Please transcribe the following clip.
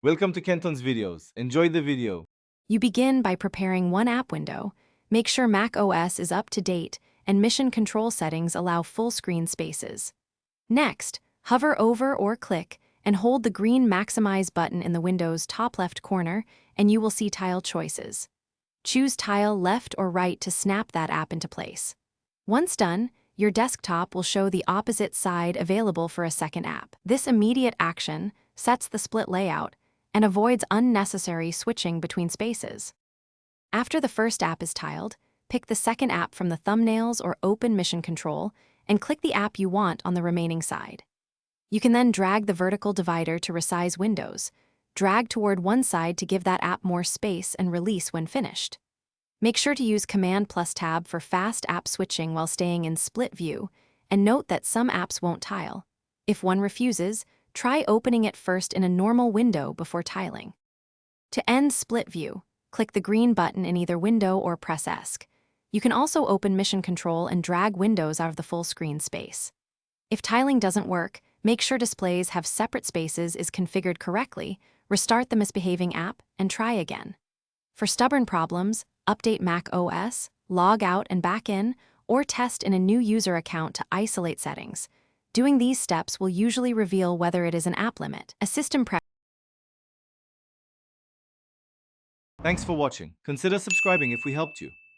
Welcome to Kenton's videos. Enjoy the video. You begin by preparing one app window. Make sure Mac OS is up to date and mission control settings allow full screen spaces. Next, hover over or click and hold the green Maximize button in the window's top left corner and you will see tile choices. Choose tile left or right to snap that app into place. Once done, your desktop will show the opposite side available for a second app. This immediate action sets the split layout and avoids unnecessary switching between spaces. After the first app is tiled, pick the second app from the thumbnails or open Mission Control and click the app you want on the remaining side. You can then drag the vertical divider to resize windows. Drag toward one side to give that app more space and release when finished. Make sure to use Command+Tab for fast app switching while staying in split view, and note that some apps won't tile. If one refuses, try opening it first in a normal window before tiling. To end split view, click the green button in either window or press ESC. You can also open Mission Control and drag windows out of the full screen space. If tiling doesn't work, make sure displays have separate spaces is configured correctly, restart the misbehaving app, and try again. For stubborn problems, update Mac OS, log out and back in, or test in a new user account to isolate settings. Doing these steps will usually reveal whether it is an app limit. A system prep. Thanks for watching. Consider subscribing if we helped you.